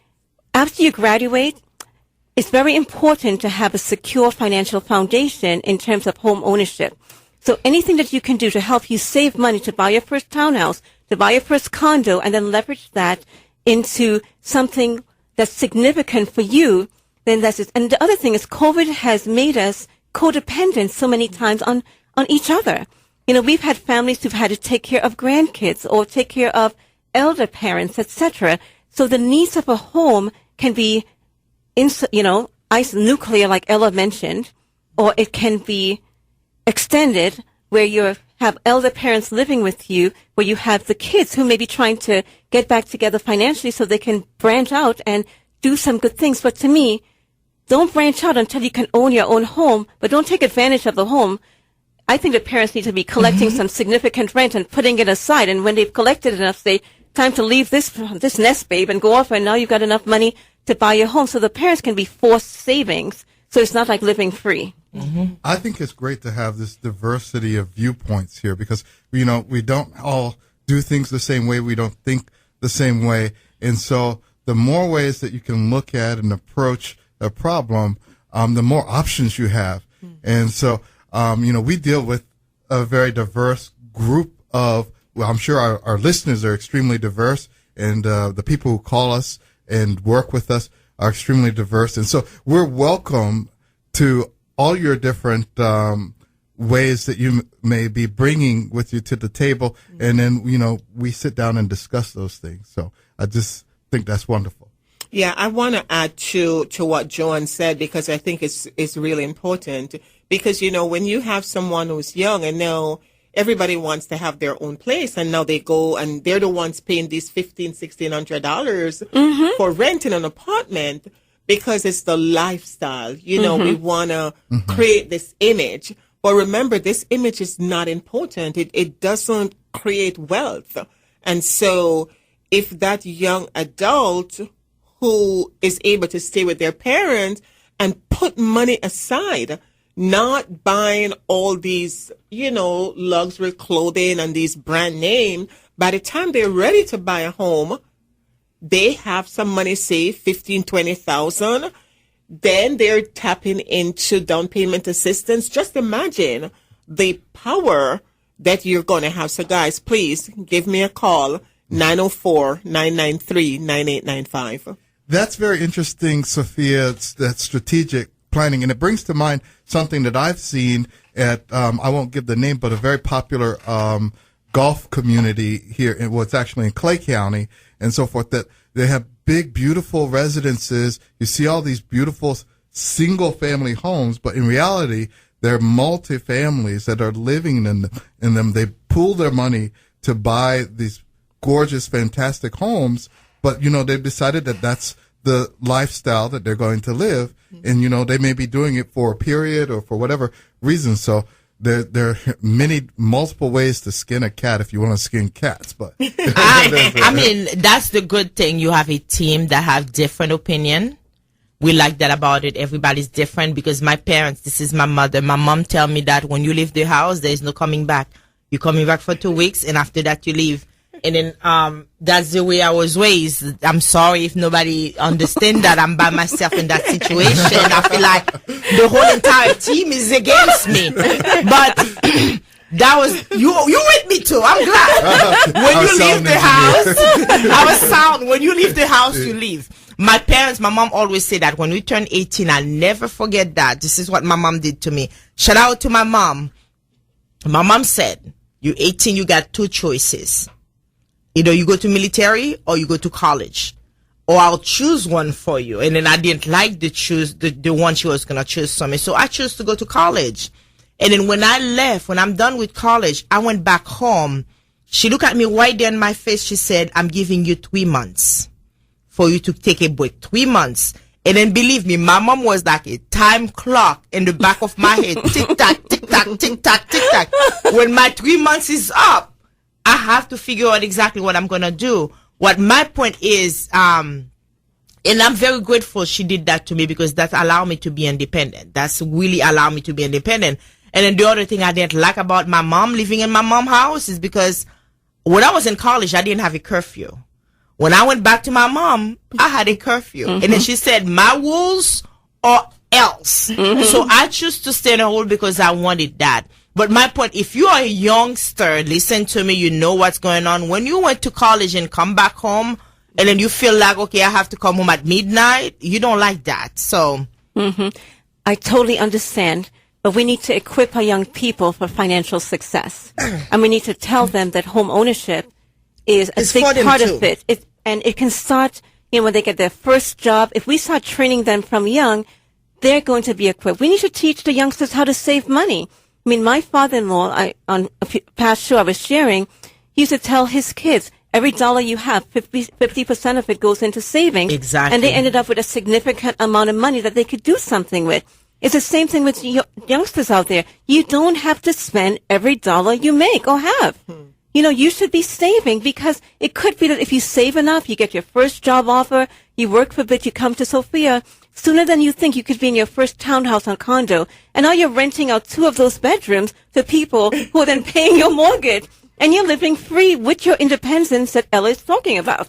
after you graduate, it's very important to have a secure financial foundation in terms of home ownership. So anything that you can do to help you save money to buy your first townhouse, to buy your first condo, and then leverage that into something that's significant for you, then that's it. And the other thing is COVID has made us codependent so many times on each other. We've had families who've had to take care of grandkids or take care of elder parents, etc. So the needs of a home can be, nuclear, like Ella mentioned, or it can be extended where you're have elder parents living with you, where you have the kids who may be trying to get back together financially so they can branch out and do some good things. But to me, don't branch out until you can own your own home, but don't take advantage of the home. I think the parents need to be collecting some significant rent and putting it aside. And when they've collected enough, say, time to leave this nest, babe, and go off, and now you've got enough money to buy your home. So the parents can be forced savings. So it's not like living free. I think it's great to have this diversity of viewpoints here because, we don't all do things the same way. We don't think the same way. And so the more ways that you can look at and approach a problem, the more options you have. And so, we deal with a very diverse group of, well, I'm sure our listeners are extremely diverse, and the people who call us and work with us are extremely diverse. And so we're welcome to all your different ways that you may be bringing with you to the table. And then, we sit down and discuss those things. So I just think that's wonderful. Yeah, I want to add to what Joan said, because I think it's really important. Because, when you have someone who's young, and now everybody wants to have their own place, and now they go and they're the ones paying these $1,500-$1,600 for renting an apartment, because it's the lifestyle. We want to create this image. But remember, this image is not important. It doesn't create wealth. And so if that young adult who is able to stay with their parents and put money aside, not buying all these, luxury clothing and these brand name, by the time they're ready to buy a home, they have some money saved, $15,000-$20,000. Then they're tapping into down payment assistance. Just imagine the power that you're going to have. So guys, please give me a call, 904-993-9895. That's very interesting, Sophia. It's that strategic planning. And it brings to mind something that I've seen at, I won't give the name, but a very popular golf community here. It's actually in Clay County and so forth, that they have big, beautiful residences. You see all these beautiful single family homes, but in reality, they're multi-families that are living in them. They pool their money to buy these gorgeous, fantastic homes, but, they've decided that that's the lifestyle that they're going to live. And, they may be doing it for a period or for whatever reason. So there are multiple ways to skin a cat if you want to skin cats. But I mean, that's the good thing. You have a team that have different opinion. We like that about it. Everybody's different, because my parents, this is my mother. My mom tell me that when you leave the house, there is no coming back. You're coming back for 2 weeks, and after that you leave. And then that's the way I was raised. I'm sorry if nobody understands that I'm by myself in that situation. I feel like the whole entire team is against me. But that was you with me too. I'm glad. When you leave the house, I was sound. When you leave the house, you leave. My mom always say that when we turn 18, I'll never forget that. This is what my mom did to me. Shout out to my mom. My mom said, you're 18, you got two choices. Either you go to military or you go to college, or I'll choose one for you. And then I didn't like the one she was going to choose for me. So I chose to go to college. And then when I left, when I'm done with college, I went back home. She looked at me right there in my face. She said, I'm giving you 3 months for you to take a break. 3 months. And then believe me, my mom was like a time clock in the back of my head. Tick tock, tick tock, tick tock, tick tock. When my 3 months is up, I have to figure out exactly what I'm going to do. What my point is, and I'm very grateful she did that to me, because that allowed me to be independent. That's really allowed me to be independent. And then the other thing I didn't like about my mom living in my mom's house is because when I was in college, I didn't have a curfew. When I went back to my mom, I had a curfew. And then she said, my rules or else. So I choose to stay in a rule because I wanted that. But my point, if you are a youngster, listen to me, you know what's going on. When you went to college and come back home, and then you feel like, okay, I have to come home at midnight, you don't like that. So. I totally understand. But we need to equip our young people for financial success. And we need to tell them that home ownership is a big part of it. And it can start, when they get their first job. If we start training them from young, they're going to be equipped. We need to teach the youngsters how to save money. I mean, my father-in-law, on a past show I was sharing, he used to tell his kids, every dollar you have, 50% of it goes into savings. Exactly. And they ended up with a significant amount of money that they could do something with. It's the same thing with youngsters out there. You don't have to spend every dollar you make or have. You know, you should be saving, because it could be that if you save enough, you get your first job offer, you work for a bit, you come to Sophia, sooner than you think you could be in your first townhouse or condo, and now you're renting out 2 of those bedrooms to people who are then paying your mortgage, and you're living free with your independence that Ella is talking about.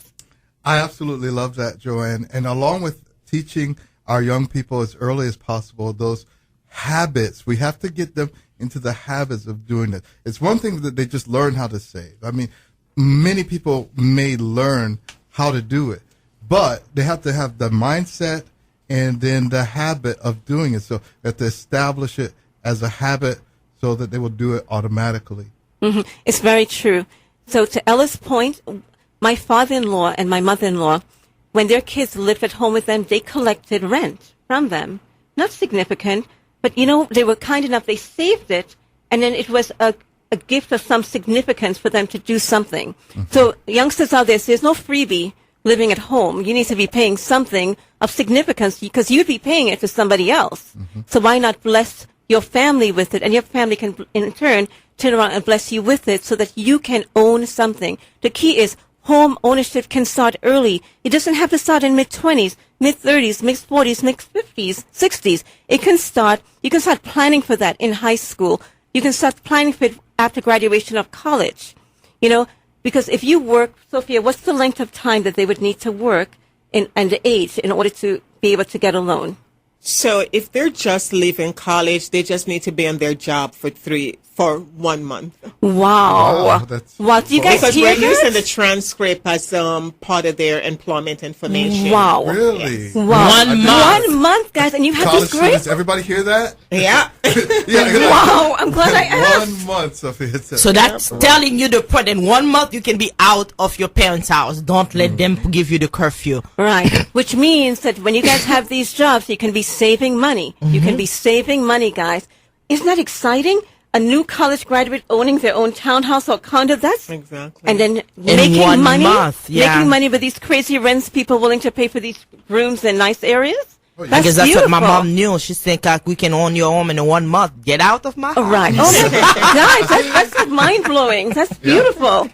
I absolutely love that, Joanne. And along with teaching our young people as early as possible those habits, we have to get them into the habits of doing it. It's one thing that they just learn how to save. I mean, many people may learn how to do it, but they have to have the mindset and then the habit of doing it. So they have to establish it as a habit so that they will do it automatically. Mm-hmm. It's very true. So to Ella's point, my father-in-law and my mother-in-law, when their kids lived at home with them, they collected rent from them. Not significant, but, you know, they were kind enough, they saved it, and then it was a gift of some significance for them to do something. Mm-hmm. So youngsters out there's no freebie living at home. You need to be paying something of significance, because you'd be paying it to somebody else. Mm-hmm. So why not bless your family with it, and your family can, in turn, turn around and bless you with it so that you can own something. The key is home ownership can start early. It doesn't have to start in mid-20s, mid-30s, mid-40s, mid-50s, 60s. It can start, you can start planning for that in high school. You can start planning for it after graduation of college. You know, because if you work, Sophia, what's the length of time that they would need to work and the age in order to be able to get a loan? So if they're just leaving college, they just need to be on their job for 1 month. Wow. Wow. Do you guys Because hear we're using that? the transcript as part of their employment information. Wow. Really? Yes. Wow. 1 month. 1 month, guys, and you have College this great. students, everybody hear that? Yeah. Yeah. Wow. I'm glad I asked. 1 month, Sophia. So that's telling you the point. In 1 month, you can be out of your parents' house. Don't let them give you the curfew. Right. Which means that when you guys have these jobs, you can be saving money. You can be saving money, guys. Isn't that exciting? A new college graduate owning their own townhouse or condo. That's Exactly. And then In making 1 money, month, yeah. making money with these crazy rents. People willing to pay for these rooms in nice areas. I guess that's what my beautiful. mom knew. She think like we can own your home in 1 month. Get out of my house. Oh, right. Oh, my God. Guys, that's like mind blowing. That's beautiful.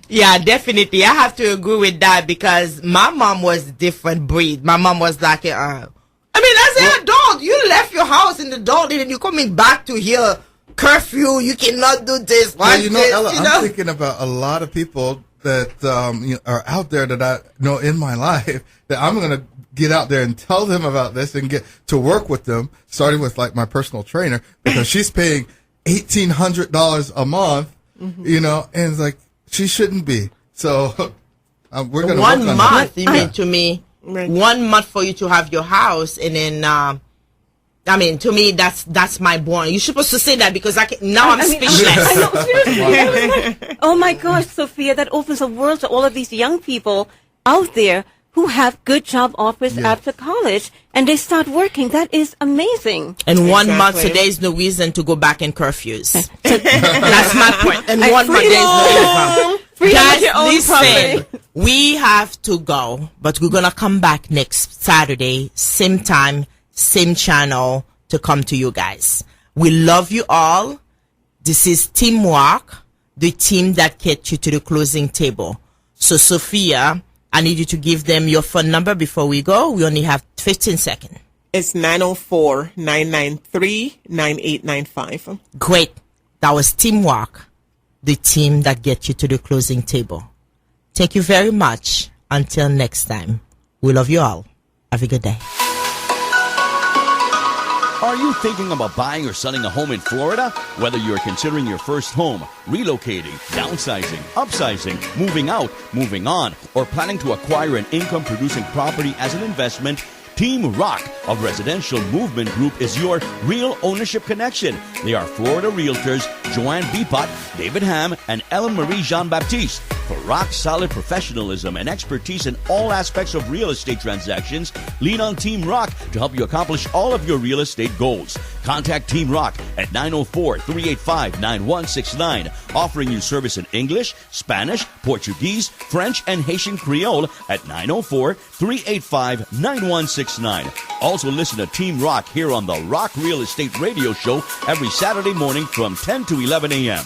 Yeah, definitely. I have to agree with that because my mom was different breed. My mom was like, I mean, as an adult, you left your house in the adult and you're coming back to here. Curfew, you cannot do this. Well, you know, this, Ella, you know? I'm thinking about a lot of people that are out there that I know in my life that I'm going to get out there and tell them about this and get to work with them, starting with like my personal trainer, because she's paying $1,800 a month, you know, and it's like, she shouldn't be. So we're going to work on 1 month, that. you mean to me, Right. 1 month for you to have your house and then, I mean, to me, that's my born. You're supposed to say that because now I'm speechless. I know, seriously. Oh my gosh, Sophia, that opens a world to all of these young people out there who have good job offers after college and they start working. That is amazing. In 1 month, so Exactly. there is no reason to go back in curfews. That's my point. In 1 month, there is no reason. Freedom of Guys, your own listen, property. we have to go, but we're going to come back next Saturday, same time, same channel to come to you guys. We love you all. This is Teamwork, the team that gets you to the closing table. So, Sophia, I need you to give them your phone number before we go. We only have 15 seconds. It's 904-993-9895. Great. That was Teamwork, the team that gets you to the closing table. Thank you very much. Until next time, we love you all. Have a good day. Are you thinking about buying or selling a home in Florida? Whether you're considering your first home, relocating, downsizing, upsizing, moving out, moving on, or planning to acquire an income-producing property as an investment, Team Rock of Residential Movement Group is your real ownership connection. They are Florida realtors Joanne Bipot, David Ham, and Ellen Marie Jean-Baptiste. For rock-solid professionalism and expertise in all aspects of real estate transactions, lean on Team Rock to help you accomplish all of your real estate goals. Contact Team Rock at 904-385-9169, offering you service in English, Spanish, Portuguese, French, and Haitian Creole at 904-385-9169. Also listen to Team Rock here on the Rock Real Estate Radio Show every Saturday morning from 10 to 11 a.m.